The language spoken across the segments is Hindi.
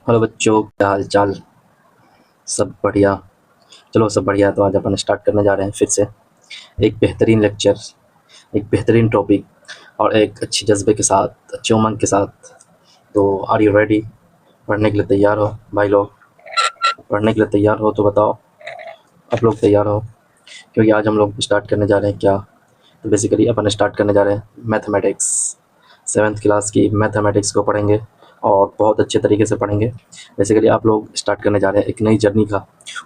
हेलो बच्चों, क्या हाल चाल। सब बढ़िया। चलो सब बढ़िया है, तो आज अपन स्टार्ट करने जा रहे हैं फिर से एक बेहतरीन लेक्चर, एक बेहतरीन टॉपिक और एक अच्छी जज्बे के साथ, अच्छे उमंग के साथ। तो आर यू रेडी? पढ़ने के लिए तैयार हो भाई लोग? पढ़ने के लिए तैयार हो तो बताओ, आप लोग तैयार हो? क्योंकि आज हम लोग स्टार्ट करने जा रहे हैं क्या, तो बेसिकली अपन स्टार्ट करने जा रहे हैं मैथमेटिक्स। सेवन्थ क्लास की मैथमेटिक्स को पढ़ेंगे और बहुत अच्छे तरीके से पढ़ेंगे। बेसिकली आप लोग स्टार्ट करने जा रहे हैं एक नई जर्नी का,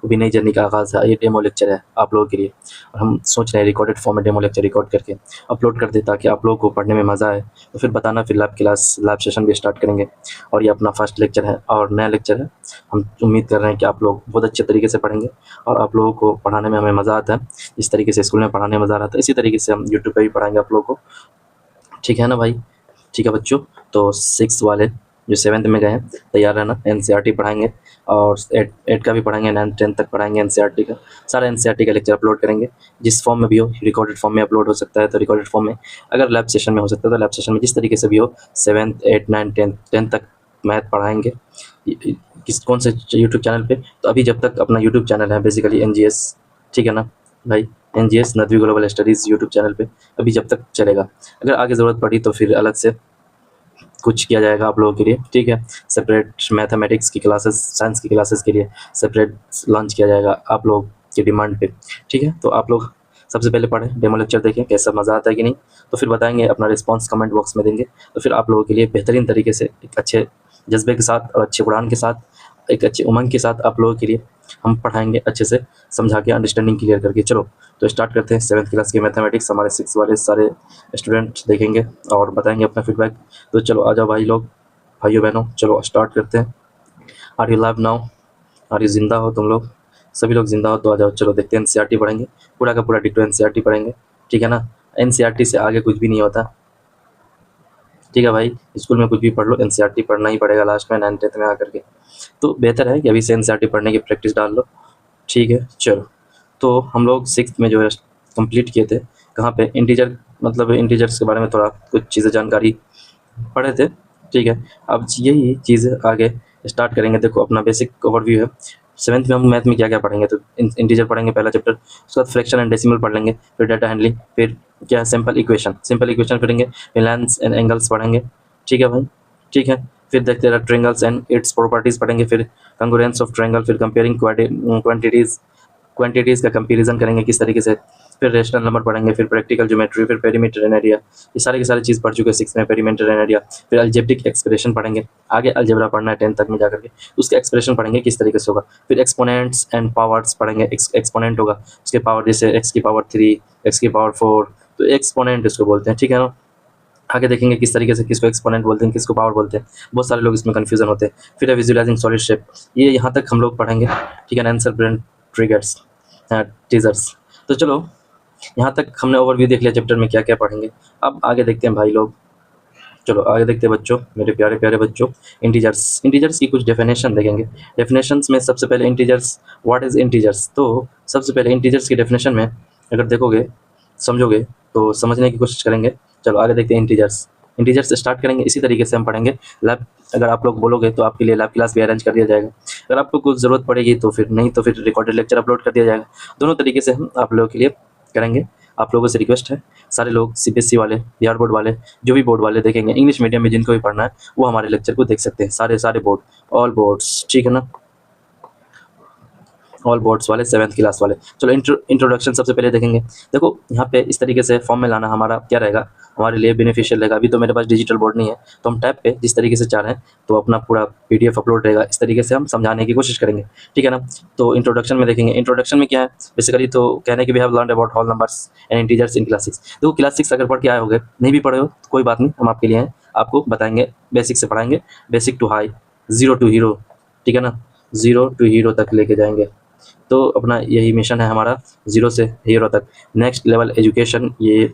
वो भी नई जर्नी का आगाज़ है। ये डेमो लेक्चर है आप लोगों के लिए, और हम सोच रहे हैं रिकॉर्डेड फॉर्म में डेमो लेक्चर रिकॉर्ड करके अपलोड कर दें ताकि आप लोगों को पढ़ने में मज़ा आए। तो फिर बताना, फिर लैब सेशन भी स्टार्ट करेंगे। और ये अपना फर्स्ट लेक्चर है और नया लेक्चर है। हम उम्मीद कर रहे हैं कि आप लोग बहुत अच्छे तरीके से पढ़ेंगे और आप लोगों को पढ़ाने में हमें मज़ा आता है। इस तरीके से स्कूल में पढ़ाने में मज़ा आता है, इसी तरीके से हम यूट्यूब पे भी पढ़ाएंगे आप लोगों को। ठीक है ना भाई? ठीक है बच्चों। तो 6 वाले जो 7th में गए हैं, तैयार रहना। एनसीईआरटी पढ़ाएंगे और 8 का भी पढ़ाएंगे, 9 10 तक पढ़ाएंगे एनसीईआरटी का। सारा एनसीईआरटी का लेक्चर अपलोड करेंगे, जिस फॉर्म में भी हो। रिकॉर्डेड फॉर्म में अपलोड हो सकता है तो रिकॉर्डेड फॉर्म में, अगर लैब सेशन में हो सकता है तो लैब सेशन में, जिस तरीके से भी हो। 7th 8 9 10 तक मैथ पढ़ाएंगे। किस कौन से यूट्यूब चैनल पे? तो अभी जब तक अपना यूट्यूब चैनल है बेसिकली एनजीएस, ठीक है ना भाई? NGS Nadvi global studies YouTube channel पे अभी जब तक चलेगा। अगर आगे ज़रूरत पड़ी तो फिर अलग से कुछ किया जाएगा आप लोगों के लिए, ठीक है? सेपरेट मैथमेटिक्स की क्लासेस, साइंस की क्लासेस के लिए सेपरेट लॉन्च किया जाएगा आप लोग की डिमांड पे, ठीक है? तो आप लोग सबसे पहले पढ़ें, डेमो लेक्चर देखें कैसा मज़ा आता है कि नहीं, तो फिर बताएंगे। अपना रिस्पांस कमेंट बॉक्स में देंगे, तो फिर आप लोगों के लिए बेहतरीन तरीके से एक अच्छे जज्बे के साथ और अच्छे उड़ान के साथ, एक अच्छे उमंग के साथ आप लोगों के लिए हम पढ़ाएंगे अच्छे से, समझा के, अंडरस्टैंडिंग क्लियर करके। चलो तो स्टार्ट करते हैं। 7th क्लास की मैथमेटिक्स हमारे 6 वाले सारे स्टूडेंट देखेंगे और बताएंगे अपना फीडबैक। तो चलो आ जाओ भाई लोग, भाइयों बहनों, चलो स्टार्ट करते हैं। Are you live now? Are you जिंदा हो तुम लोग? सभी लोग जिंदा हो तो आ जाओ, चलो देखते हैं। एनसीईआरटी पढ़ेंगे, पूरा का पूरा डिटो एनसीईआरटी पढ़ेंगे, ठीक है ना? एनसीईआरटी से आगे कुछ भी नहीं होता, ठीक है भाई? स्कूल में कुछ भी पढ़ लो, एनसीईआरटी पढ़ना ही पड़ेगा लास्ट में 9th 10th में आकर के। तो बेहतर है कि अभी से एनसीईआरटी पढ़ने की प्रैक्टिस डाल लो, ठीक है? चलो तो हम लोग 6th में जो है कंप्लीट किए थे, कहाँ पे? इंटीजर, मतलब इंटीजर्स के बारे में थोड़ा कुछ चीज़ें जानकारी पढ़े थे, ठीक है? अब यही चीज़ आगे स्टार्ट करेंगे। देखो अपना बेसिक ओवरव्यू है। 7th में हम मैथ में क्या क्या पढ़ेंगे, तो इंटीजर पढ़ेंगे पहला चैप्टर, उसके बाद फ्रैक्शन एंड डेसिमल पढ़ लेंगे, फिर डाटा हैंडलिंग, फिर क्या है, सिंपल इक्वेशन पढ़ेंगे, फिर लाइन्स एंड एंगल्स पढ़ेंगे, ठीक है भाई? ठीक है। फिर देखते हैं ट्रायंगल्स एंड इट्स प्रॉपर्टीज़ पढ़ेंगे, फिर कंग्रुएंस ऑफ ट्रायंगल, फिर कंपेयरिंग क्वांटिटीज़ का कंपैरिजन करेंगे किस तरीके से, फिर रेशनल नंबर पढ़ेंगे, फिर प्रैक्टिकल ज्योमेट्री, फिर पेरीमीटर एंड एरिया। ये सारे की सारी चीज़ पढ़ चुके हैं 6 में, पेरीमीटर एंड एरिया। फिर अलजेब्रिक एक्सप्रेशन पढ़ेंगे, आगे अलजेब्रा पढ़ना है 10th तक में जाकर के, उसके एक्सप्रेशन पढ़ेंगे किस तरीके से होगा। फिर एक्सपोनेंट्स एंड पावर्स पढ़ेंगे, एक्सपोनेंट होगा उसके पावर, जैसे एक्स की पावर 3, एक्स की पावर 4, तो एक्सपोनेंट इसको बोलते हैं, ठीक है ना? आगे देखेंगे किस तरीके से किसको एक्सपोनेंट बोलते हैं, किसको पावर बोलते हैं। बहुत सारे लोग इसमें कन्फ्यूजन होते हैं। फिर है विजुअलाइजिंग सॉलिड शेप, ये यहाँ तक हम लोग पढ़ेंगे, ठीक है? Answer brain triggers, teasers. तो चलो यहाँ तक हमने ओवरव्यू देख लिया चैप्टर में क्या क्या पढ़ेंगे। अब आगे देखते हैं भाई लोग, चलो आगे देखते हैं बच्चों, मेरे प्यारे प्यारे बच्चों। इंटीजर्स की कुछ डेफिनेशन देखेंगे। डेफिनेशंस में सबसे पहले इंटीजर्स, व्हाट इज़ इंटीजर्स? तो सबसे पहले इंटीजर्स की डेफिनेशन में अगर देखोगे, समझोगे, तो समझने की कोशिश करेंगे। चलो आगे देखते हैं इंटीजर्स स्टार्ट करेंगे, इसी तरीके से हम पढ़ेंगे। लैब, अगर आप लोग बोलोगे तो आपके लिए लैब क्लास भी अरेंज कर दिया जाएगा। अगर आपको कुछ ज़रूरत पड़ेगी तो फिर, नहीं तो फिर रिकॉर्डेड लेक्चर अपलोड कर दिया जाएगा। दोनों तरीके से हम आप लोगों के लिए करेंगे। आप लोगों से रिक्वेस्ट है, सारे लोग सीबीएसई वाले, बिहार बोर्ड वाले, जो भी बोर्ड वाले देखेंगे, इंग्लिश मीडियम में जिनको भी पढ़ना है वो हमारे लेक्चर को देख सकते हैं। सारे बोर्ड, ऑल बोर्ड्स, ठीक है ना? ऑल बोर्ड्स वाले, 7th क्लास वाले। चलो इंट्रोडक्शन सबसे पहले देखेंगे। देखो यहाँ पे इस तरीके से फॉर्म में लाना हमारा क्या रहेगा, हमारे लिए बेनिफिशियल रहेगा। अभी तो मेरे पास डिजिटल बोर्ड नहीं है, तो हम टैब पे जिस तरीके से चाह रहे हैं तो अपना पूरा पीडीएफ अपलोड रहेगा, इस तरीके से हम समझाने की कोशिश करेंगे, ठीक है ना? तो इंट्रोडक्शन में देखेंगे। इंट्रोडक्शन में क्या है बेसिकली, तो कहने की we have learned about whole numbers and integers in class 6। देखो क्लास 6 अगर पढ़ के आए होगे, नहीं भी पढ़े हो तो कोई बात नहीं, हम आपके लिए हैं, आपको बताएंगे, बेसिक से पढ़ाएंगे, basic to high, zero to hero, ठीक है ना? जीरो टू हीरो तक लेके जाएंगे। तो अपना यही मिशन है हमारा, ज़ीरो से हीरो तक। नेक्स्ट लेवल एजुकेशन, ये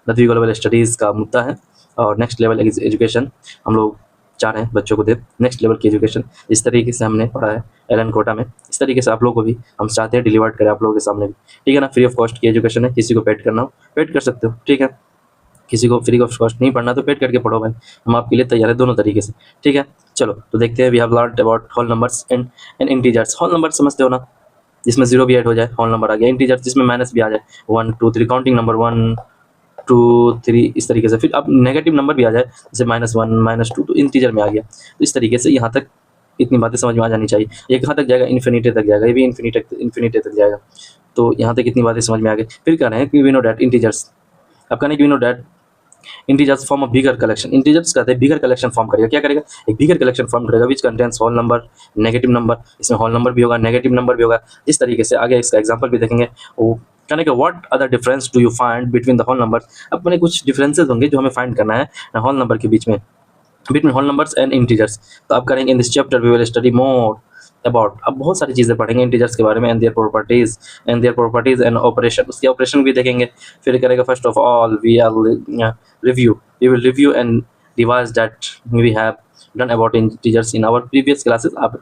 नदवी ग्लोबल स्टडीज़ का मुद्दा है। और नेक्स्ट लेवल एजुकेशन हम लोग चाह रहे हैं बच्चों को दे, नेक्स्ट लेवल की एजुकेशन। इस तरीके से हमने पढ़ा है एलन कोटा में, इस तरीके से आप लोगों को भी हम चाहते हैं डिलीवर करें आप लोगों के सामने भी, ठीक है ना? फ्री ऑफ कॉस्ट की एजुकेशन है, किसी को पेड करना हो पेड कर सकते हो, ठीक है? किसी को फ्री ऑफ कॉस्ट नहीं पढ़ना तो पेड करके पढ़ो भाई, हम आपके लिए तैयार है दोनों तरीके से, ठीक है। चलो तो देखते हैं, we have learned about whole numbers and integers. Whole number समझते हो ना, जिसमें जीरो भी ऐड हो जाए होल नंबर आ गया। इंटीजर्स जिसमें माइनस भी आ जाए, 1 2 3 काउंटिंग नंबर 1 2 3 इस तरीके से। फिर अब नेगेटिव नंबर भी आ जाए, जैसे -1 -2 तो इंटीजर में आ गया। तो इस तरीके से यहाँ तक इतनी बातें समझ में आ जानी चाहिए। ये कहाँ तक जाएगा, इन्फिनिटी तक जाएगा, ये भी इन्फिनिटी तक जाएगा। तो यहाँ तक इतनी बातें समझ में आ गई। फिर कह रहे हैं कि वी नो डैट इंटीजर्स, अब कहने की we know that integers form a bigger collection. Integers कहते हैं बिगर कलेक्शन फॉर्म करेगा। क्या करेगा, एक बिगर कलेक्शन फॉर्म करेगा which contains whole number negative number. इसमें होल नंबर भी होगा, नेगेटिव नंबर भी होगा। इस तरीके से आगे इसका एग्जांपल भी देखेंगे। वो कहने का what other difference do you find between the whole numbers. अपने कुछ डिफरेंसेस होंगे जो हमें फाइंड करना है होल नंबर के बीच में, between whole numbers and integers. तो आप करेंगे in this chapter we will study more about, अब बहुत सारी चीज़ें पढ़ेंगे इंटीजर्स के बारे में, and their properties and operation, उसके ऑपरेशन भी देखेंगे। फिर करेगा first of all we will review and revise that we have done about integers in our previous classes. आप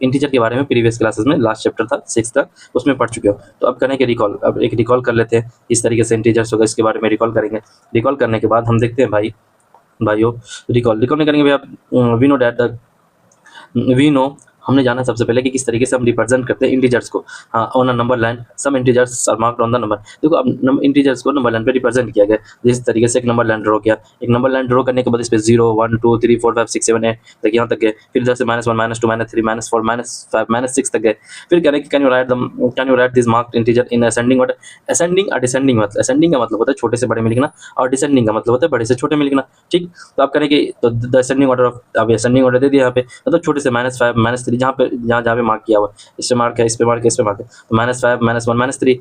इंटीजर के बारे में प्रीवियस क्लासेस में लास्ट चैप्टर था 6 तक, उसमें पढ़ चुके हो। तो अब करेंगे रिकॉल, अब एक रिकॉल कर लेते हैं। इस तरीके से इंटीजर्स होगा, इसके बारे में रिकॉल करेंगे। रिकॉल करने के बाद हम देखते हैं भाइयों, रिकॉल नहीं करेंगे भैया। We know that the we know, हमने जाना सबसे पहले कि किस तरीके से हम रिप्रेजेंट करते हैं इंटीजर्स को। हाँ, on a number line some integers are marked on the number. देखो अब इंटीजर्स को नंबर लाइन पे रिप्रेजेंट किया गया, जिस तरीके से एक नंबर लाइन ड्रॉ किया। एक नंबर लाइन ड्रॉ करने के बाद इस पे 0 1 2 3 4 5 6 7 8 तक यहाँ तक गए। फिर इधर से -1 -2 -3 -4 -5 -6 तक गए। फिर कह रहे कि can you right this marked integer in ascending order. Ascending और डिसेंडिंग, मतलब असेंडिंग का मतलब होता है छोटे से बड़े में लिखना, और डिसेंडिंग का मतलब होता है बड़े से छोटे में लिखना, ठीक। तो आप करेंगे तो द असेंडिंग ऑर्डर ऑफ, अब असेंडिंग ऑर्डर दे दिया यहाँ पे, मतलब छोटे से -5 -3 जहाँ पे जहाँ पे मार्क किया हुआ, इस पे मार्क है, इस पे मार्क है, इस पे मार्क है। तो -5 -1 -3,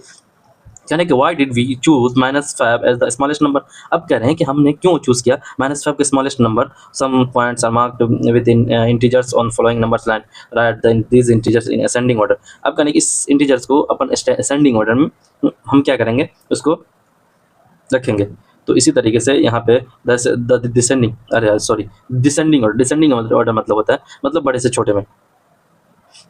यानी कि why did we choose -5 as the smallest number. अब कह रहे हैं कि हमने क्यों चूज किया -5 के smallest number. Some points are marked within integers on following numbers line, write these integers in ascending order. अब कहने कि इस इंटीजर्स को अपन असेंडिंग ऑर्डर में हम क्या करेंगे, उसको रखेंगे। तो इसी तरीके से यहाँ पे द डिसेंडिंग, अरे सॉरी, डिसेंडिंग ऑर्डर मतलब होता है मतलब बड़े से छोटे में।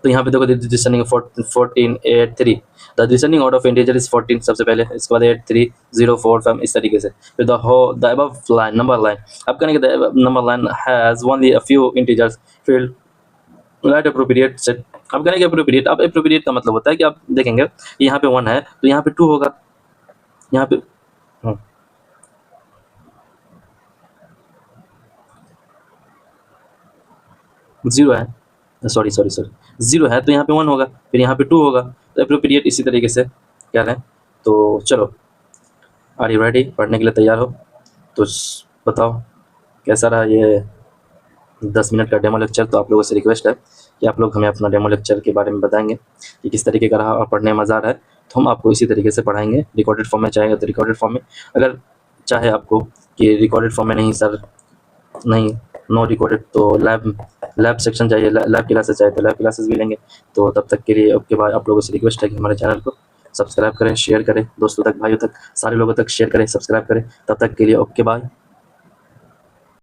तो यहाँ पे देखो descending 14 8 3, the descending order of integer is 14 सबसे पहले, इसके बाद 8 3 0 4 5 इस तरीके से। फिर the above line number line, अब कहने के the number line has only a few integers field right appropriate set. अब कहने के अप्रोप्रिएट, अब अप्रोप्रिएट का मतलब होता है कि आप देखेंगे यहाँ पे 1 है तो यहाँ पे 2 होगा, यहाँ पे 0 है, सॉरी 0 है तो यहाँ पे 1 होगा, फिर यहाँ पे 2 होगा। तो अप्रोप्रिएट इसी तरीके से कह रहे हैं। तो चलो, आर यू रेडी, पढ़ने के लिए तैयार हो? तो बताओ कैसा रहा ये 10 मिनट का डेमो लेक्चर। तो आप लोगों से रिक्वेस्ट है कि आप लोग हमें अपना डेमो लेक्चर के बारे में बताएंगे कि किस तरीके का रहा और पढ़ने में मज़ा आ रहा है। तो हम आपको इसी तरीके से पढ़ाएंगे, रिकॉर्डेड फॉर्म में चाहेगा तो रिकॉर्डेड फॉर्म में, अगर चाहे आपको कि रिकॉर्डेड फॉर्म में नहीं सर, नहीं नो रिकॉर्डेड, तो लैब सेक्शन चाहिए, लैब क्लासेस चाहिए तो लैब क्लासेस भी लेंगे। तो तब तक के लिए ओके बाय। आप लोगों से रिक्वेस्ट है कि हमारे चैनल को सब्सक्राइब करें, शेयर करें, दोस्तों तक, भाइयों तक, सारे लोगों तक शेयर करें, सब्सक्राइब करें। तब तक के लिए ओके बाय।